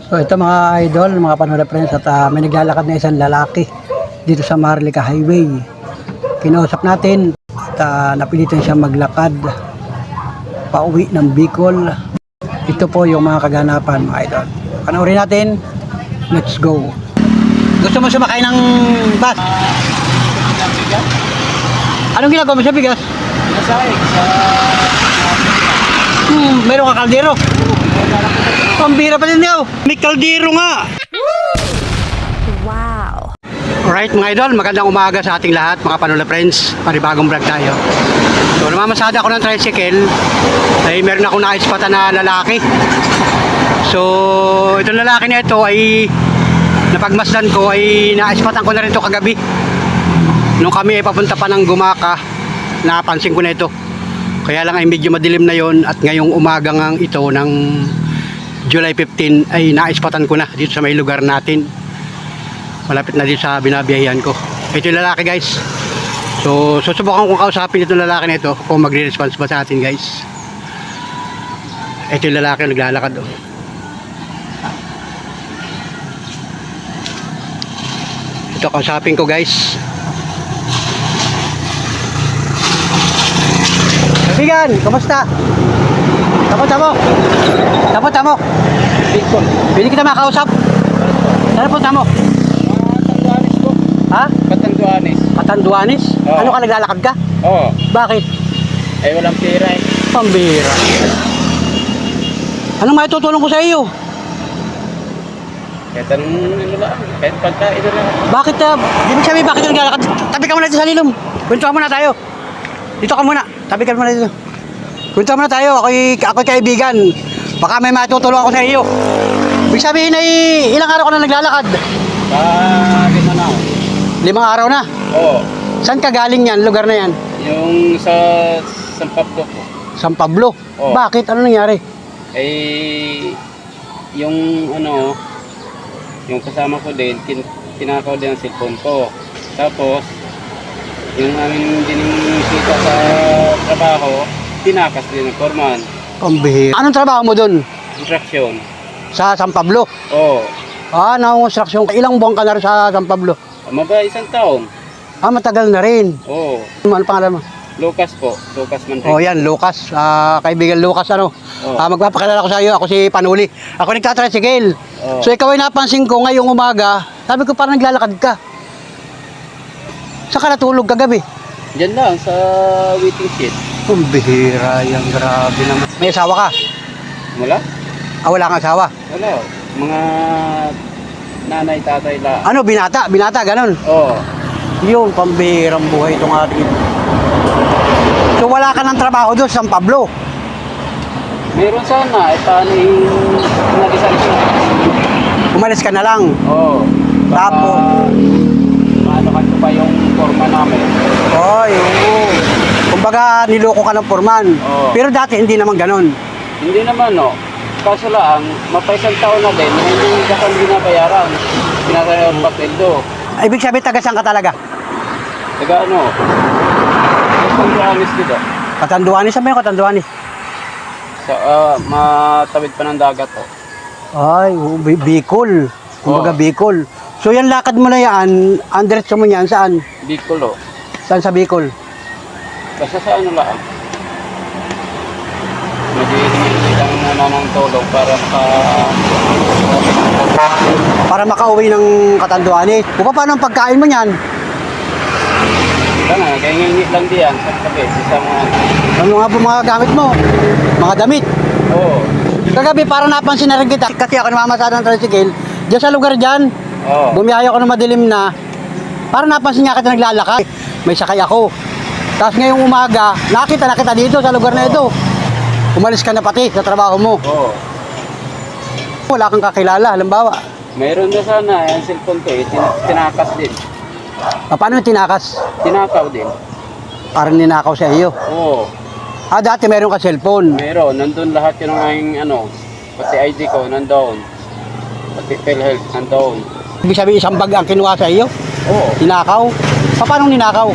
So ito mga idol, mga panood friends, at may naglalakad na isang lalaki dito sa Maharlika Highway. Kinausap natin at napilitan siya maglakad pauwi ng Bicol. Ito po yung mga kaganapan mga idol. Panoorin natin. Let's go. Gusto mo sumakay ng bus? Anong ginagawa mo sa bigas? Nasaing sa... Meron ka kaldero? Pambira pa din daw. May kaldero nga. Wow. Alright mga idol, magandang umaga sa ating lahat mga Panola Friends. Panibagong vlog tayo. So namamasada ako ng tricycle. Ay meron akong naispatan na lalaki. So itong lalaki na ito ay napagmasdan ko ay naispatan ko na rin ito kagabi. Nung kami ay papunta pa ng Gumaka, napansin ko na ito. Kaya lang ay medyo madilim na yon at ngayong umaga ngang ito ng July 15 ay naispatan ko na dito sa may lugar natin. Malapit na dito sa binabiyahan ko. Ito yung lalaki guys. So susubukan kong kausapin itong lalaki na ito kung magre-response ba sa atin guys. Ito yung lalaki yung naglalakad oh. Ito kausapin ko guys. Kaibigan, kumusta? Tamo. Bicol. Pwede kita makausap? Saan po tamo? Katanduanes po. Ha? Katanduanes. Katanduanes? Oo. Ano ka, naglalakad ka? Oo. Bakit? Ay walang pera eh. Pambira. Anong maitutulong ko sa iyo? Kahit ano lang. Kahit pagkain na lang. Bakit? Di mo sabi bakit ka naglalakad? Tabi ka muna dito sa lilom. Kwentuhan muna tayo. Dito ka muna. Tabi ka muna dito. Kwentuhan muna tayo. Ako'y kaibigan. Baka may matutulong ako sa iyo. Ibig sabihin ay ilang araw ka na naglalakad? 5 na ako. 5 araw na. Oo. Saan ka galing yan? Lugar na yan? Yung sa San Pablo po. San Pablo. Oo. Bakit? Ano nangyari? Ay yung ano, yung kasama ko din, kinakaw din ang cellphone ko. Tapos, yung aming dinisita sa trabaho, tinakas din ng foreman. Pambihira. Anong trabaho mo doon? Instruction. Sa San Pablo? Oo. Nang-construction. Ilang buwan ka na rin sa San Pablo? Maba 1 taon. Matagal na rin. Oo. Ano pangalan mo? Lucas po. Lucas Manrique. Oh, yan, Lucas. Kaibigan Lucas, ano? Oo. Magpapakilala ko sa iyo. Ako si Panuli. Ako nagtatricycle. Oo. So, ikaw ay napansin ko ngayong umaga. Sabi ko, parang naglalakad ka. Saan ka natulog kagabi? Diyan lang sa waiting shed. Pambihira yan. Grabe naman. May asawa ka? Wala? Wala kang asawa? Wala. Mga nanay, tatay la. Ano, binata? Binata, ganun. Oo. Yung pambihirang buhay itong ating. So, wala ka ng trabaho doon sa San Pablo? Meron sana. Paano yung nag-isang ko? Umalis ka na lang. Oo. Tapos? Ano ka pa yung forma namin? Oy, oo. Kumbaga, niloko ka ng foreman. Oo. Pero dati, hindi naman ganun. Hindi naman no. Kaso lang, mapaisang taon na din, hindi ka kami binabayaran. Pinatay ang papeldo. Ibig sabihin, taga saan ka talaga? Taga ano? Katanduanes dito. Katanduanis? Saan ba yung Katanduanis? Sa, matawid pa ng dagat oh. Ay, Bicol. Kumbaga, Oo. Bicol. So, yan lakad mo na yan, ang diretso mo yan, saan? Bicol oh. Saan sa Bicol? Basta sa ano lang. Mag-iingi lang muna ng tulong Para makauwi ng Katanduanis. O, paano ang pagkain mo yan? Kaya kaya ngingi lang diyan sa kape. Sa mga... Ano nga po mga gamit mo? Mga damit. Oo. Kagabi, parang napansin na rin kita. Kasi ako namamasada ng tricycle. Diyan sa lugar dyan, Oo. bumiyahe ako ng madilim na. Parang napansin nga kita naglalakad. May sakay ako. Tapos ngayong umaga, nakita na kita dito sa lugar na ito. Umalis ka na pati sa trabaho mo. Oo. Wala kang kakilala, halimbawa. Mayroon na sana yung cellphone ko eh. Tinakas din. Paano yung tinakas? Tinakaw din. Parang ninakaw sa iyo. Oo. Dati meron ka cellphone. Meron. Nandun lahat yung aking ano. Pati ID ko nandun. Pati PhilHealth nandun. Ibig sabihin, isang bag ang kinuha sa iyo? Oo. Tinakaw? Paano ninakaw?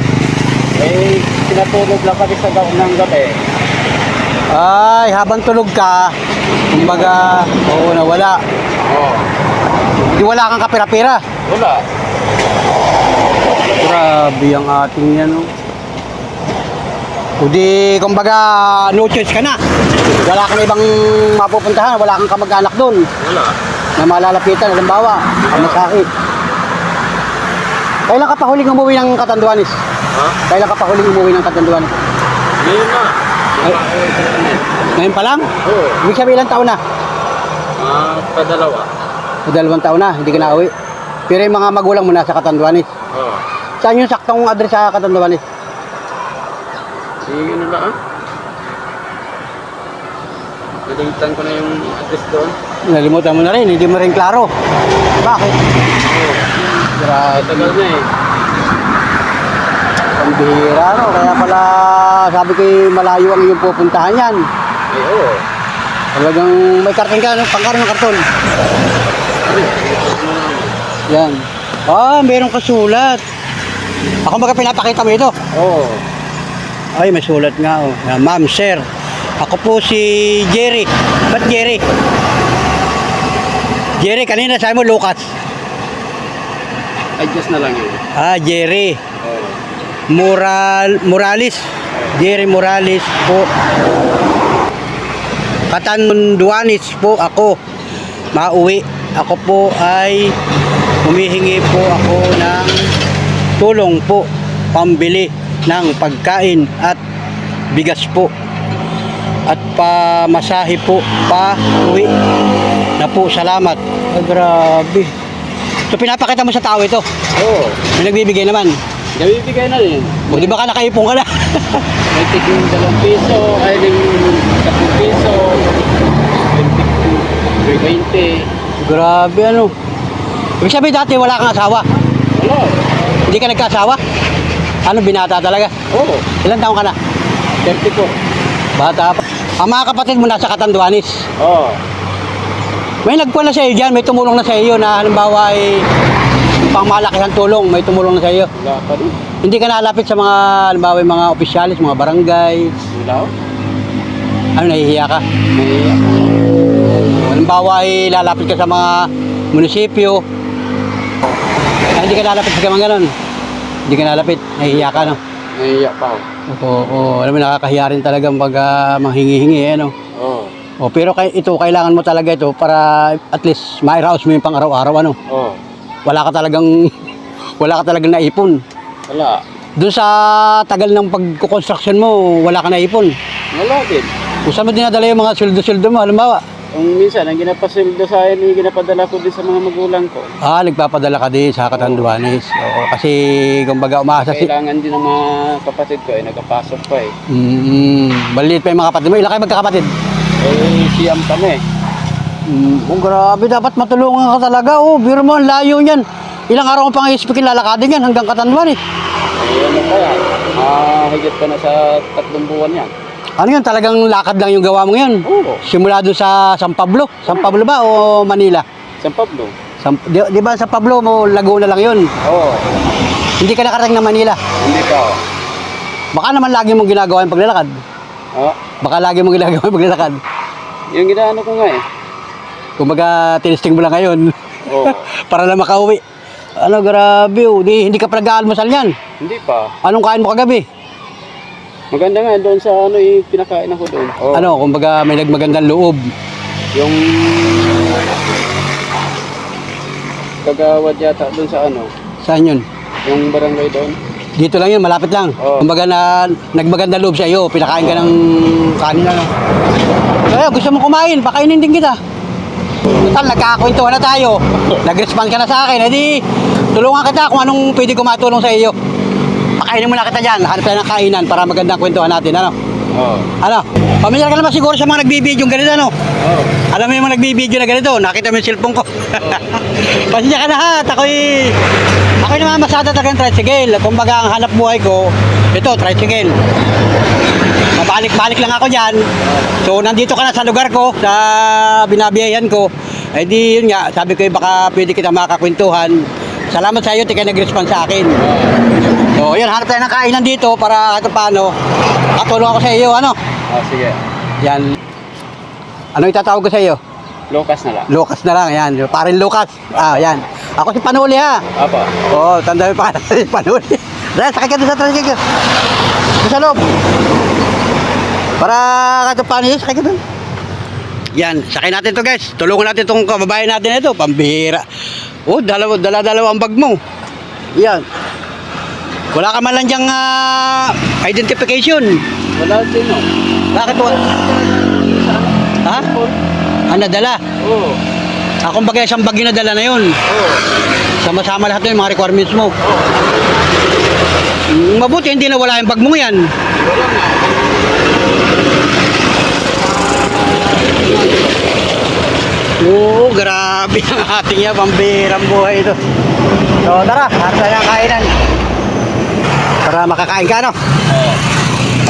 Eh, pinatulog lang kami sa ng gabi. Ay, habang tulog ka, kumbaga, oo, nawala. Oo. Di wala kang kapira-pira. Wala. Grabe ang ating yan. Oh. O di, kumbaga, no choice ka na. Wala kang ibang mapupuntahan, wala kang kamag-anak doon Wala. na malalapitan. Halimbawa, ang masakit. Kailan ka pa huling umuwi ng Catanduanes? Ha? Kailan ka pa huling umuwi ng Catanduanes? Ngayon na. Ay. Ngayon pa lang? Oo. Ibig sabihin ilang taon na? Padalawa. O 2 taon na, hindi ka na uwi. Pero yung mga magulang mo nasa Catanduanes. Oo. Saan yung saktong address sa Catanduanes? Sige na lang. Nalimutan ko na yung address doon. Nalimutan mo na rin, hindi mo rin klaro. Bakit? Oo. Grabe. Tagal na eh. Pambihira, no? Kaya pala sabi ko malayo ang iyong pupuntahan yan. Ay, oo. Talagang may karton ka, no? Pangkaroon ng karton. Yan. Ah, meron ka sulat. Ako baga pinapakita mo ito. Oo. Ay, may sulat nga, oh. Ma'am, sir. Ako po si Jerry. Ba't Jerry? Jerry, kanina sabi mo Lucas. Adjust na lang yun. Ah, Jerry. Oo. Morales. Jerry Morales po. Catanduanes po ako. Mauwi. Ako po ay humihingi po ako ng tulong po. Pambili ng pagkain at bigas po. At pamasahe po pa uwi na po. Salamat. Ah, grabe. So pinapakita mo sa tao ito. Oo. May nagbibigay naman. Nabibigay na rin. O di ba ka nakaipon ka na? May tiging 2 piso, ay ning 10 piso, 20. Grabe ano. Ibig sabihin dati wala kang asawa. Wala. Hindi ka nagkasawa. Ano, binata talaga. Oo. Ilan taong ka na? 30 po. Bata pa. Ang mga kapatid mo nasa Catanduanes. Oo. May nagpuan na sa iyo dyan, may tumulong na sa iyo na halimbawa ay pangmalakihan tulong, may tumulong na sa iyo. Wala pa rin. Hindi ka nalapit sa mga halimbawa yung mga opisyalis, mga barangay. Wala. Ano, nahihiya ka? May Halimbawa ay lalapit ka sa mga munisipyo. Ay, hindi ka lalapit sa mga ganon. Hindi ka nalapit, nahihiya ka, no? naiiyak pa ako. Oo, alam mo, nakakahiya rin talaga pag manghingi-hingi, eh, no? Oo. O, pero ito, kailangan mo talaga ito para at least mairaos mo yung pang araw-araw, ano? Oo. Wala ka talagang, wala ka talagang naipon. Wala. Doon sa tagal ng pagkukonstruction mo, wala ka naipon. Wala din. Kung saan mo dinadala yung mga sweldo-sweldo mo, halimbawa, Kung minsan, ang ginapasildo sa akin, ginapadala ko din sa mga magulang ko. nagpapadala ka din sa Catanduanes. Oo, kasi, kumbaga, umaasa si... Kailangan din ng mga kapatid ko, nagkapasok pa eh. Maliit pa yung mga kapatid mo. Ilan kayo magkakapatid? Siyam kami. Grabe, dapat matulungan ka talaga. Oh, biro mo, ang layo niyan. Ilang araw mo pang ispikin lalakadin yan hanggang Catanduanes. Ano kaya? Higit pa na sa 3 buwan yan. Ano yun, talagang lakad lang yung gawa mo ngayon? Oo. Simula doon sa San Pablo? San Pablo ba o Manila? San Pablo? Di ba sa Pablo mo, Laguna lang yun? Oo. Hindi ka nakarating na Manila. Hindi pa ako. Baka naman lagi mong ginagawa yung paglalakad. Oo. Baka lagi mong ginagawa yung paglalakad. Yung ginaano ko nga eh. Kumbaga, tinisting mo lang ngayon. Oo. Para na makauwi. Ano, grabe. Oh. Hindi ka pa nag-aalmusal yan. Hindi pa. Anong kain mo kagabi? Maganda nga doon sa ano pinakain ako doon. Oo. Ano, kumbaga may nagmagandang loob. Yung kagawad yata doon sa ano. Saan yun? Yung barangay doon. Dito lang yun, malapit lang. Oo. Kumbaga na nagmagandang loob sa iyo, pinakain ka ng kanin ano. Kaya gusto mo kumain, pakainin din kita. Total, nagkakakwentuhan na tayo. Nag-respond ka na sa akin, edi tulungan kita kung anong pwede ko matulong sa iyo. Pakainin mo na kita dyan, hanap tayo ng kainan para magandang kwentuhan natin, ano? Oo. Ano? Pamilyar ka naman siguro sa mga nagbibideo ganito, ano? Oo. Alam mo yung mga nagbibideo na ganito, nakita mo yung cellphone ko. Pasensya ka na ha, ako'y namamasada talaga ng tricycle. Kumbaga ang hanap buhay ko, ito, tricycle. Mabalik-balik lang ako dyan. So nandito ka na sa lugar ko, sa binabiyayan ko. Eh di yun nga, sabi ko baka pwede kita makakwentuhan. Salamat sa iyo, di kayo nag-respond sa akin. So yun, hanap tayo ng kainan dito para kahit paano, katulong ako sa iyo, ano? Sige. Yan. Ano itatawag ko sa iyo? Lucas na lang. Lucas na lang, yan. Parin Lucas. Ah, yan. Ako si Panuli ha. Apo. Oo, tanda mo pa si Panuli. Dahil, sakay ka doon sa tricycle. Doon sa loob. Para ka doon Panuli, sakay ka doon. Yan, sakay natin to guys. Tulungan natin itong kababayan natin ito. Pambihira. Oh, dala-dalawa ang bag mo. Yan. Wala ka man lang diyang identification. Wala din, no? Bakit wala? Ha? Ah, nadala? Oo. Kung bagay isang bag yung nadala na yun. Oo. Sama-sama lahat yung mga requirements mo. Mabuti hindi na wala yung bag mo yan. Wala nga. Oo, grabe ang ating yan. Pambirang buhay ito. So tara, harap na kainan. Para makakain ka, no? Oo.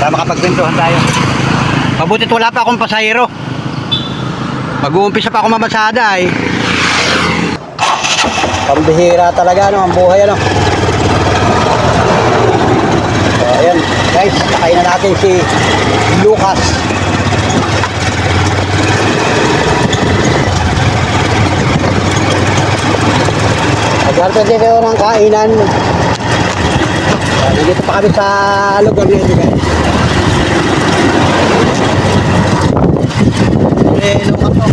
Para makapagkwentuhan tayo. Mabutit wala pa akong pasahero. Mag-uumpisa pa ako mamasada eh. Pambihira talaga no, ang buhay ano. So ayan guys, nakain na natin si Lucas. Nagharap dito ng kainan. Nandito pa kami sa lugar na ito guys. Lucas to.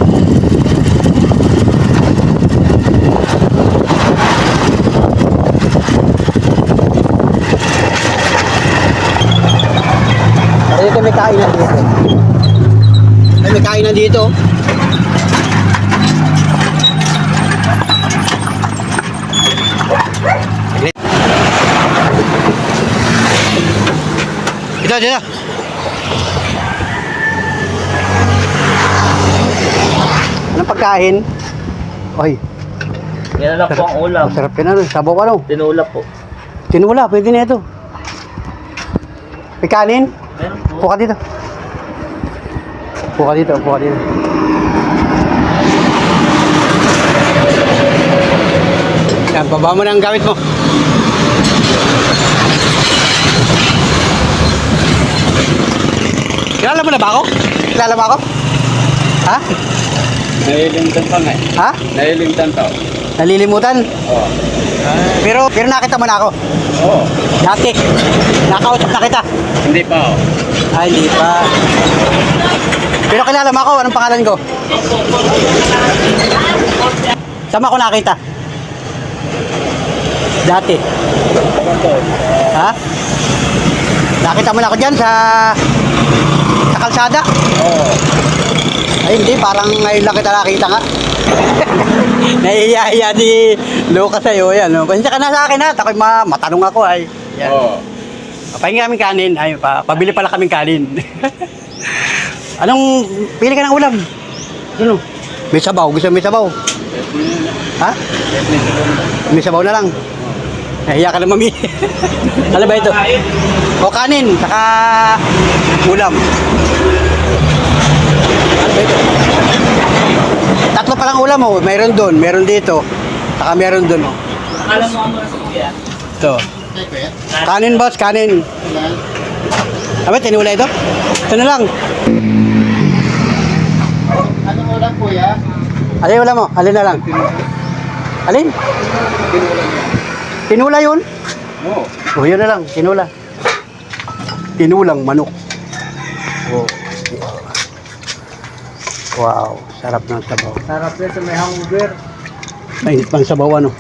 Dito may kainan dito. May kainan dito. Dito. Anong pagkain? Oy. Yan na lang po ang ulam. Masarap yan ano. Sabaw ano? Tinulap po. Tinula, pwede na ito. May kanin? Meron po. Upo ka dito. Upo ka dito. Yan, baba mo na ang gamit mo. Kilala mo na ba ako? Kilala mo ako? Ha? Nalilimtan pa nga eh. Ha? Nalilimtan pa. Nalilimutan? Oo. Pero nakita mo na ako. Oo. Dati. Nakausap na kita. Hindi pa ako. Ay, hindi pa. Pero kilala mo ako. Anong pangalan ko? Saan mo ako nakita? Dati. Ha? Nakita mo na ako dyan sa kalsada? Oo. Ay, hindi. Parang ngayon lang kita nakita nga. Nahihiya ni Lucas sa'yo. Yan. No? Pasensya ka na sa akin ha. Ako'y matanong ako ay. Yan. Oo. Pahinga kaming kanin. Ay, pabili pala kaming kanin. Anong, pili ka ng ulam? Ano? May sabaw. Gusto mo may sabaw? Ha? May sabaw na lang. Nahiya ka na mami. Ano ba ito? O kanin, saka ulam. Ano ba ito? Tatlo palang ulam mo. Mayroon doon, meron dito. Saka meron doon. Alam mo ang mga sa kuya? Ito. Kanin boss, kanin. Abay, tinula ito? Ito na lang. Anong ulam kuya? Alin wala mo? Alin na lang? Alin? Tinula yun? Oo. O, yun na lang. Tinula. Tinulang manok. Oh. Wow. Sarap ng sabaw. Sarap yan sa may hangover. Mainit pang sabaw ano.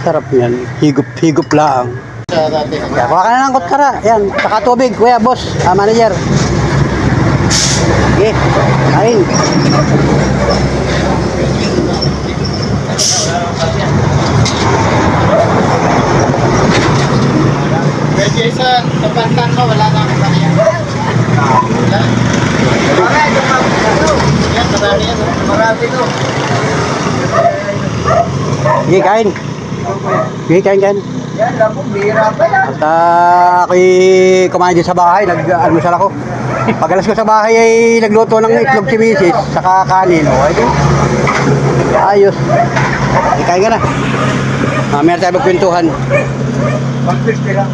Sarap yan. Higup lang. Kaya kuha ka na ng kutsara. Yan. Saka tubig. Kuya, boss. Manager. Okay. Kain. Kaya Jason, tapantan mo, wala na akong kanya. Wala. Yan, marami yan. Marami to. Sige, kain. Sige, kain. Yan, labo, bihira pa yan. At ako'y kumain din sa bahay, nag-almusal ako. Pag alas ko sa bahay ay nagluto ng itlog si misis, saka kanin. O, ay ayos. Kain ka na. Mamaya tayo magkwentuhan. Pag-crispy lang.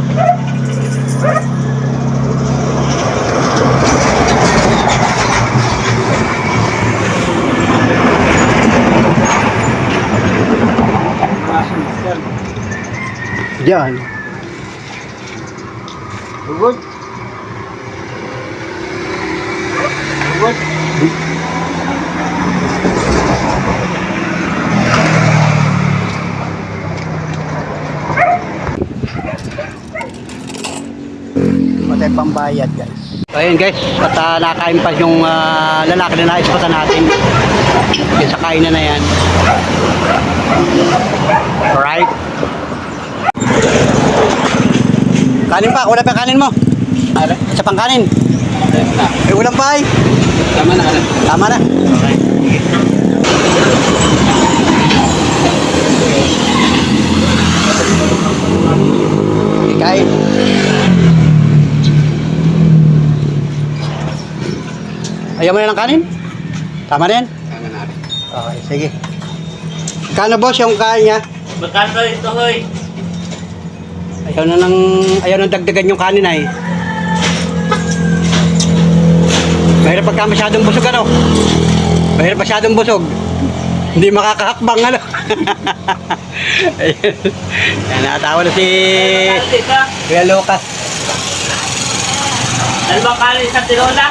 Diyan. Ugod. Ugod. Patay pambayad guys. So ayun guys, at nakain pa yung lalaki na naispatan natin. Yung sa kainan na yan. Alright. Kanin pa, wala pa kanin mo. Ano? Isa pang kanin. Ayos na. Eh, ulam pa ay. Tama na, ano? Tama na. Okay. Okay, kain. Ayaw mo na ng kanin? Tama na yan? Tama na. Okay, sige. Kano boss yung kain niya? Magkano ito, hoy? Ayaw nang dagdagan yung kanin ay. Mahirap pagka masyadong busog ano? Mahirap masyadong busog. Hindi makakahakbang ano? Ayun. Yan, natawa na si Kuya Lucas. Dalawang kanin sa tinola.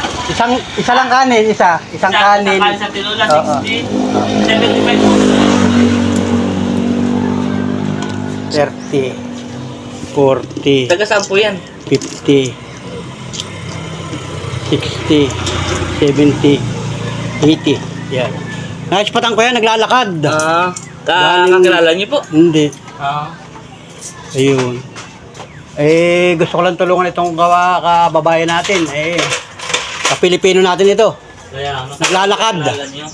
Isa lang kanin, isang kanin. Kanin sa tinola, Oo. 60. 75 po. 30, 40, Taga saan po yan? 50, 60, 70, 80. Yan. Naispatan ko yan, naglalakad. Kakakilala niyo po? Hindi. Ah. Ayun. Eh, gusto ko lang tulungan itong kababayan natin. Eh, ka-Pilipino natin ito. Kaya ano? Naglalakad. Kakilala niyo?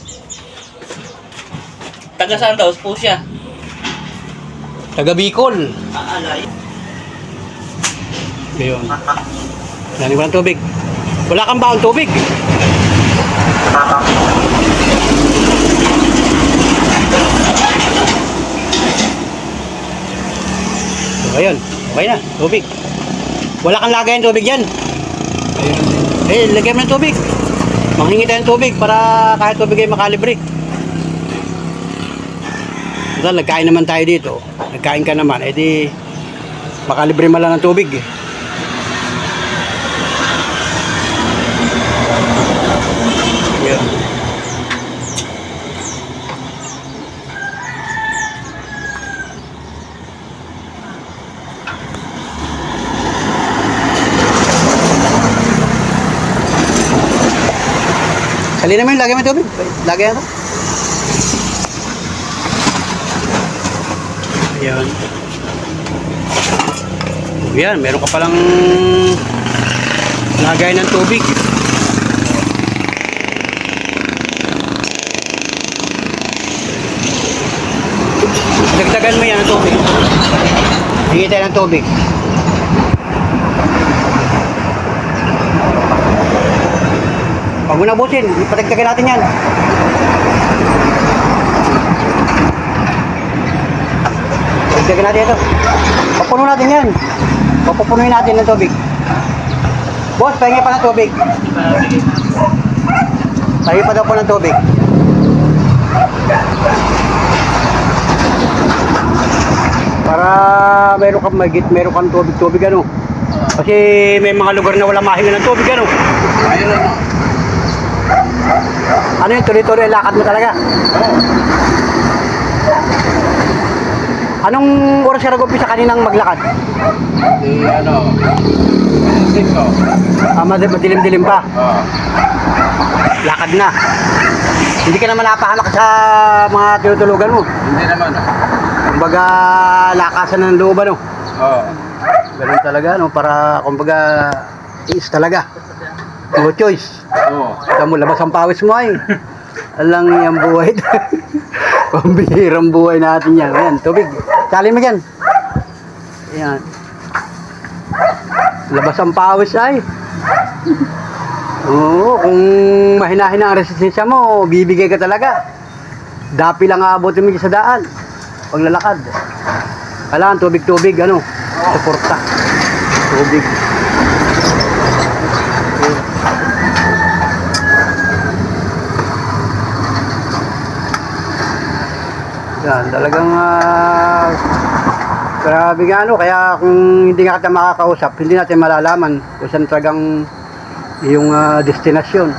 Taga saan daw po siya? Taga Bicol. Alay. Ayun. Nani ko ng tubig. Wala kang baon tubig. So, ayun. Okay na. Tubig. Wala kang lagayan tubig yan. Eh, lagyan mo ng tubig. Manghingi tayo ng tubig para kahit tubig ay makalibre. Total, nagkain naman tayo dito. Nagkain ka naman. Eh di, makalibre man lang ng tubig. Yun. Salina mo yun, lagyan mo yung tubig. Lagyan ito. Ayan. Ayan, meron ka palang lagay ng tubig. Dagdagan mo yan ng tubig. Hingi tayo ng tubig. Pag mo nabusin, ipatagdagan natin yan. Dagdagan natin ito. Papuno natin yan. Papupunuin natin ng tubig. Boss, pahingi pa ng tubig. Pahingi pa daw po ng tubig. Para meron kang tubig ano. Kasi may mga lugar na wala mahinga ng tubig ano. Ayun ano. Ano yung tuloy-tuloy lakad mo talaga? Oo. Anong oras ka nag-umpisa kaninang maglakad? Di ano. 6 Madilim-dilim pa. Oo. Lakad na. Hindi ka naman napahamak sa mga tinutulugan mo. Hindi naman. Kumbaga, lakasan ng loob ano. Oo. Ganun talaga, no? Para, kumbaga, tiis talaga. No choice. Oo. Kamu labas ang pawis mo ay. Alang yung buhay. Pambihirang buhay natin yan. Ayan, tubig. Sali mo dyan. Ayan. Labas ang pawis ay. Oo, kung mahina-hina ang resistensya mo, bibigay ka talaga. Dapi lang aabotin mo sa daan. Paglalakad. Kailangan tubig-tubig, ano? Suporta. Tubig. Yan, talagang Grabe nga ano, kaya kung hindi nga kita makakausap, hindi natin malalaman kung saan talagang yung destinasyon.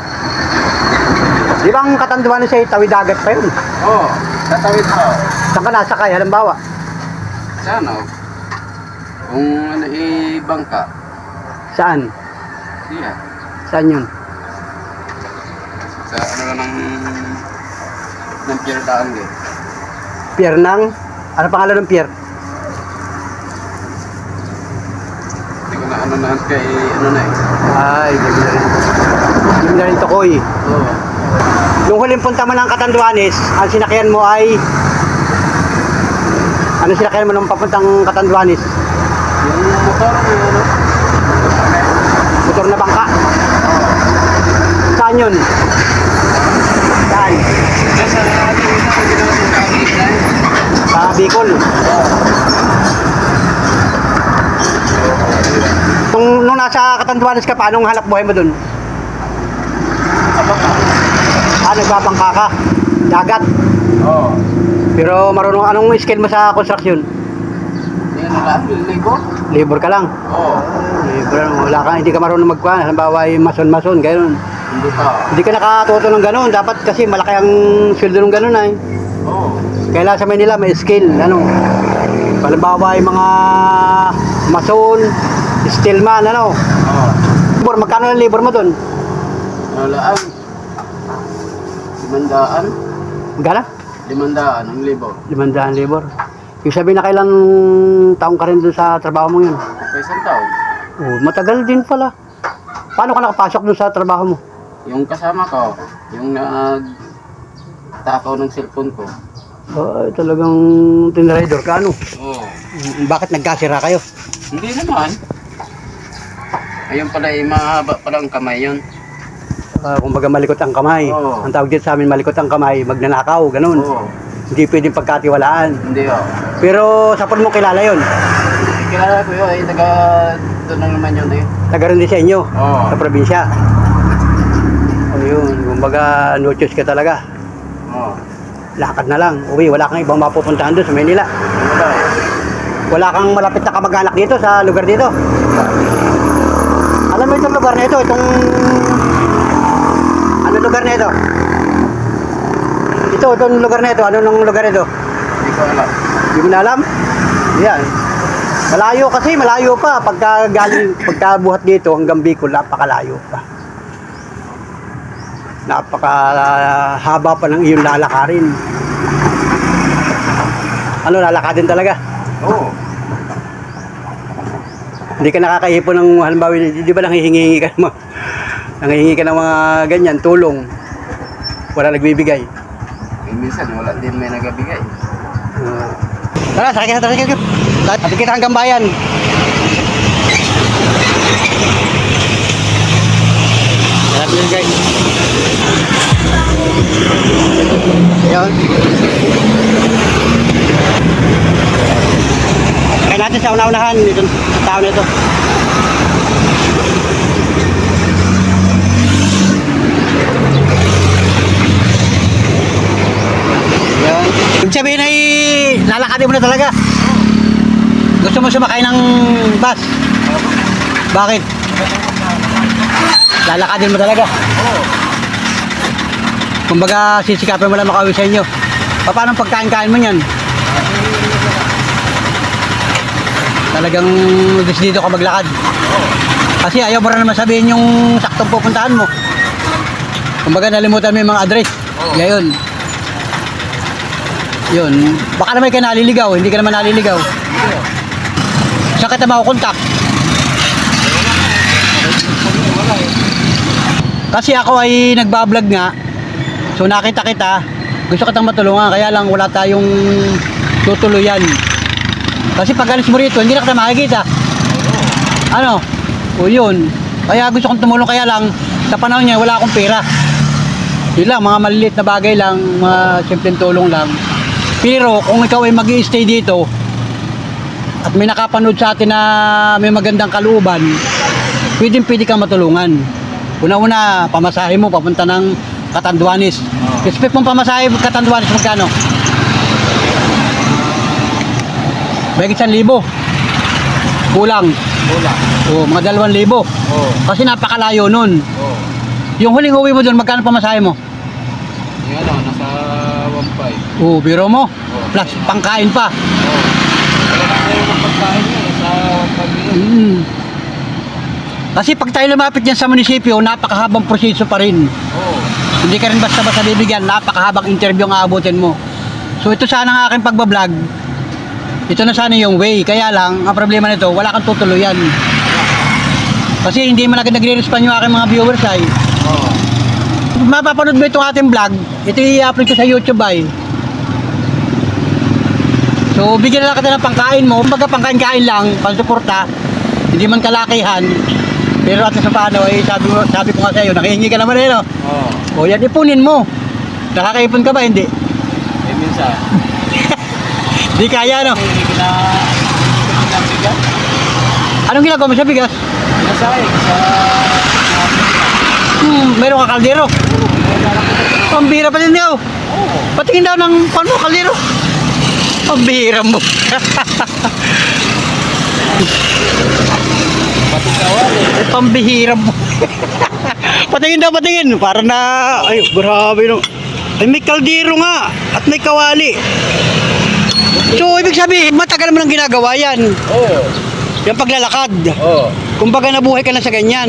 Di ba ang Catanduanes ay tawid dagat pa yun? Oo, tatawid pa. Saan ka nasakay, halimbawa? Sa ano? Kung ano bangka. Saan? Siya. Saan yun? Sa ano lang ng Pier Daange. Pier ng? Ano pangalan ng pier? Hindi ko na ano na kay ano na eh. Ay, gabi na rin. Gabi na rin Tokoy. Oo. Nung huling punta mo ng Catanduanes, ang sinakyan mo ay... Ano sinakyan mo nung papuntang Catanduanes? Yung motor na ano? Motor na bangka? Saan yun? Saan? Nasa ating isa ko ginawa ng kawisan. Sa Bicol. Nung nasa Catanduanes ka pa, anong hanap buhay mo dun? Nagbabangka ka? Dagat? Oo. Pero marunong, anong skill mo sa construction? Yan na lang, ligo. Labor ka lang? Oo. Labor lang, wala ka, hindi ka marunong magkuhan. Halimbawa ay mason-mason, gano'n. Hindi pa. Hindi ka nakatuto ng gano'n, dapat kasi malaki ang sweldo ng gano'n ay. Oo. Kailangan sa Manila may skill, ano. Halimbawa ay mga mason, steelman, ano. Oo. Labor, magkano ang labor mo dun? Nalaan. 500. Gana? 500 ang libo. 500 labor. Yung sabihin na kailang taong ka rin dun sa trabaho mo yun. Pa isang taon. Oh, matagal din pala. Paano ka nakapasok dun sa trabaho mo? Yung kasama ko, yung takaw ng cellphone ko. Ay, talagang tinrider ka, ano? Oo. Bakit nagkasira kayo? Hindi naman. Ayun pala, mahaba pala ang kamay yun. Kumbaga malikot ang kamay. Oo. Ang tawag dito sa amin, malikot ang kamay, magnanakaw, ganun. Oo. Hindi pwedeng pagkatiwalaan. Hindi oh. Pero sa mo kilala yon. Kilala ko yun, ay taga doon lang naman yun eh. Taga rin din sa inyo, Oo. sa probinsya. O yun, kumbaga no choice ka talaga. Oo. Lakad na lang, uwi, wala kang ibang mapupuntahan doon sa Manila. Wala eh. Wala kang malapit na kamag-anak dito sa lugar dito. Alam mo itong lugar na ito, itong... Ano lugar na ito? Itong lugar na ito, ano nung lugar na ito? Hindi ko alam. Hindi mo na alam? Yan. Malayo kasi, malayo pa. Pagkabuhat dito hanggang Bicol, napakalayo pa. Napakahaba pa ng iyong lalakarin. Ano, lalakadin talaga? Oo. Hindi ka nakakaipon ng halimbawa, di ba nanghihingi ka ng mga, nanghihingi ka ng mga ganyan, tulong. Wala nagbibigay. Eh, minsan wala din may nagabigay. Tara, sakay na, sakay na. Atin kita hanggang bayan. Sarap yun, guys. Ayun. Sakay natin sa una-unahan dito sa tao na ito. Ayun. Ibig sabihin ay lalakadin mo na talaga. Gusto mo sumakay ng bus? Bakit? Lalakadin mo talaga? Oo. Kumbaga sisikapin mo lang makauwi sa inyo. Paano pagkain-kain mo yan? Talagang dito ka maglakad. Kasi ayaw mo rin naman sabihin yung saktong pupuntahan mo. Kumbaga nalimutan mo yung mga address. Ngayon. Yun. Baka naman ka naliligaw. Hindi ka naman naliligaw. Saan kita makukontak? Kasi ako ay nagbablog nga. So nakita kita. Gusto kitang matulungan. Kaya lang wala tayong tutuluyan. Kasi pag alis mo rito, hindi na kita makikita. Ano? O yun. Kaya gusto kong tumulong, kaya lang sa panahon niya wala akong pera. Yun lang, mga maliliit na bagay lang, mga simpleng tulong lang. Pero kung ikaw ay mag-i-stay dito at may nakapanood sa atin na may magandang kalooban, pwede kang matulungan. Una-una, pamasahe mo papunta ng Catanduanes. Expect mong pamasahe Catanduanes magkano? May 1,000. Kulang. Kulang. Oo, mga 2,000. Oo. Kasi napakalayo nun. Oo. Yung huling uwi mo doon, magkano pamasahe mo? Yung ano, nasa 1.5. Oo, biro mo. Plus, pangkain pa. Oo. Wala na kayo ng pagkain niya, nasa 1.5 yun. Mm. Kasi pag tayo lumapit dyan sa munisipyo, napakahabang proseso pa rin. Oo. Hindi ka rin basta-basta bibigyan, napakahabang interview ang aabutin mo. So ito sana ang aking pagbablog. Ito na sana yung way. Kaya lang, ang problema nito, wala kang tutuluyan. Kasi hindi man agad nagre-respond yung aking mga viewers ay. Oo. Mapapanood mo itong ating vlog, ito i-upload ko sa YouTube ay. So bigyan na lang kita ng pangkain mo. Kumbaga pangkain-kain lang, pansuporta. Hindi man kalakihan. Pero at sa paano, eh, sabi ko nga sa iyo, nakihingi ka naman eh, no? Oo. O yan, ipunin mo. Nakakaipon ka ba? Hindi. Eh, minsan. Di kaya, no? Hindi ko na bigas. Anong ginagawa mo sa bigas? Nasaing sa... Meron ka kaldero. Pambira pa din daw. Oo. Patingin daw ng paano kaldero. Pambira mo. Pati kawal eh. Pambihira mo. Patingin daw, patingin. Para na... Ay, grabe no. Ay, may kaldero nga. At may kawali. So, ibig sabihin, matagal mo nang ginagawa yan. Oo. Yung paglalakad. Oo. Kumbaga nabuhay ka na sa ganyan.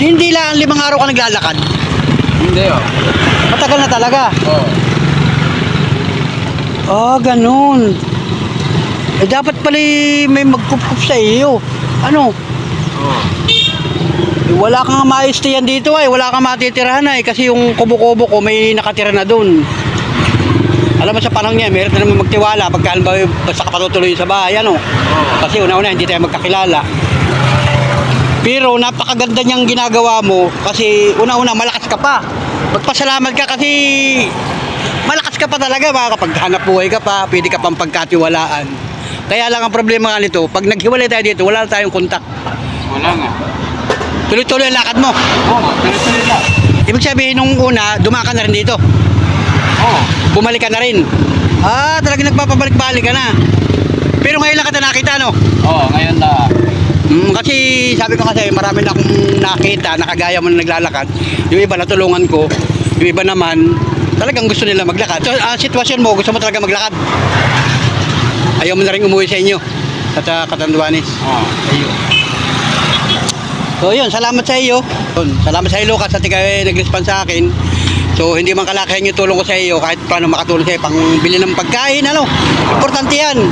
Hindi lang 5 araw ka naglalakad. Hindi oh. Matagal na talaga. Oo. Ah, ganun. Eh, dapat pala may magkukup sa iyo. Ano? Oo. Eh, wala kang maistayan dito ay. Wala kang matitirahan ay. Kasi yung kubo-kubo ko may nakatira na dun. Alam mo sa panahon niya, meron na naman magtiwala. Pagka halimbawa, basta ka patutuloy sa bahay, ano? Kasi una-una, hindi tayo magkakilala. Pero napakaganda niyang ginagawa mo kasi una-una, malakas ka pa. Magpasalamat ka kasi malakas ka pa talaga. Makakapaghanap buhay ka pa, pwede ka pang pagkatiwalaan. Kaya lang ang problema nga nito, pag naghiwalay tayo dito, wala na tayong kontak. Wala nga. Tuloy-tuloy ang lakad mo. Oo, tuloy-tuloy lang. Ibig sabihin, nung una, dumaan ka na rin dito. Oo. Bumalik ka na rin. Ah, talagang nagpapabalik-balik ka na. Pero ngayon lang kita nakita, no? Oo, ngayon na. Kasi sabi ko kasi marami na akong nakita na kagaya mo na naglalakad. Yung iba natulungan ko, yung iba naman talagang gusto nila maglakad. So, ang sitwasyon mo, gusto mo talaga maglakad. Ayaw mo na rin umuwi sa inyo sa Catanduanes. Oo. Ayun. So yun, salamat sa iyo. Yun, salamat sa iyo Lucas at ikaw nag-respond sa akin. So hindi man kalakihan yung tulong ko sa iyo kahit paano makatulong sa iyo pang bili ng pagkain, ano. Importante yan.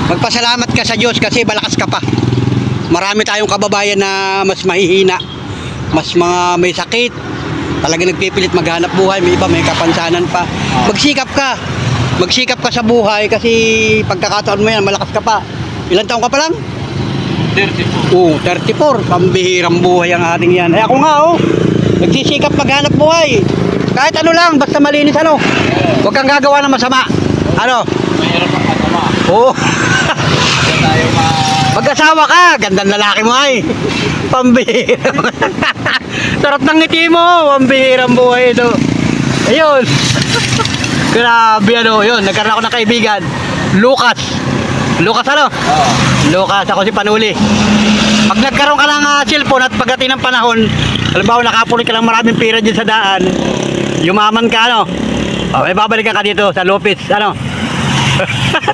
Magpasalamat ka sa Diyos kasi malakas ka pa. Marami tayong kababayan na mas mahihina, mas mga may sakit, talaga nagpipilit maghanap buhay, may iba may kapansanan pa. Magsikap ka sa buhay kasi pagkakataon mo yan, malakas ka pa. Ilan taong ka pa lang? 34. Oo, 34. Pambihirang buhay ang ating yan. Eh ako nga nagsisikap maghanap buhay. Kahit ano lang, basta malinis ano. Huwag kang gagawa ng masama. Ano? Mahirap ang kasama. Oo. Hindi tayo Mag-asawa ka, gandang lalaki mo ay. Pambihira. Sarap ng ngiti mo, pambihirang buhay ito. Ayun. Grabe ano, yun, nagkaroon ako ng kaibigan. Lucas. Lucas ano? Oo. Lucas, ako si Panuli. Pag nagkaroon ka ng cellphone at pagdating ng panahon, halimbawa nakapulit ka ng maraming pira dyan sa daan, yumaman ka ano? May babalik ka dito sa Lopez, ano?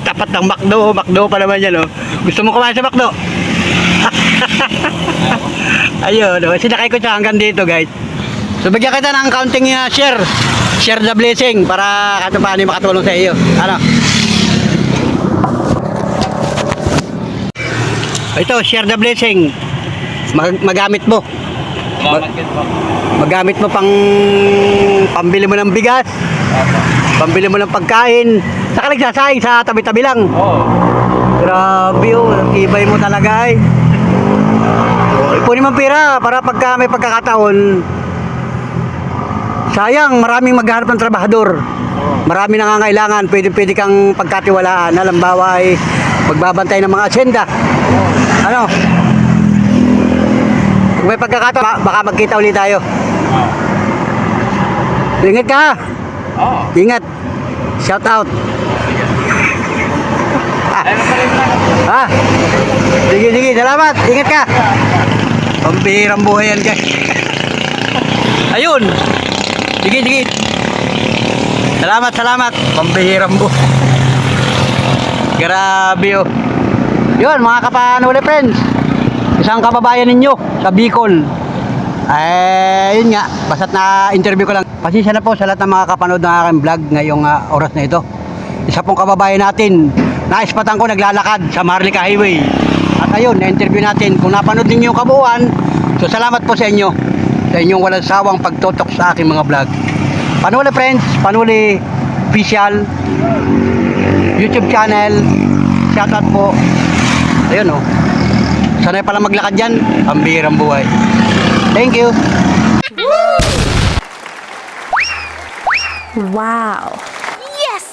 Tapat ng McDo pa naman yan, oh. Gusto mo kumain sa McDo? Ayun, oh. Sinakay ko siya hanggang dito, guys. So, bigyan kita ng counting share. Share the blessing para kahit paano makatulong sa iyo. Ano? Ito, share the blessing. Magamit mo. Salamat kayo po. Magamit mo pambili mo ng bigas, pambili mo ng pagkain. Saka nagsasaing sa tabi-tabi lang. Oo. Grabe ang ibay mo talaga ay. Ipunin mo ang pira para pagka may pagkakataon. Sayang, maraming maghahanap ng trabahador. Marami nangangailangan, pwede kang pagkatiwalaan. Halimbawa ay magbabantay ng mga asyenda. Ano? Kung may pagkakataon, baka magkita ulit tayo. Ingat ka. Oo. Ingat. Shout out. Ha? Sige, sige. Salamat. Ingat ka. Pambihirang buhay yan, guys. Ayun. Sige, sige. Salamat, salamat. Pambihirang buhay. Grabe, oh. Yun, mga kapanuli friends. Isang kababayan ninyo sa Bicol. Yun nga. Basta't na-interview ko lang. Pasensya na po sa lahat ng mga kapanood ng aking vlog ngayong oras na ito. Isa pong kababayan natin, naispatan ko naglalakad sa Marlica Highway. At ayun, na-interview natin. Kung napanood ninyo yung kabuuan, so salamat po sa inyo. Sa inyong walang sawang pagtutok sa aking mga vlog. Panuli friends, Panuli official, YouTube channel, shoutout po. Ayun oh. Sanay pala maglakad dyan, pambihirang buhay. Thank you. Wow. Yes!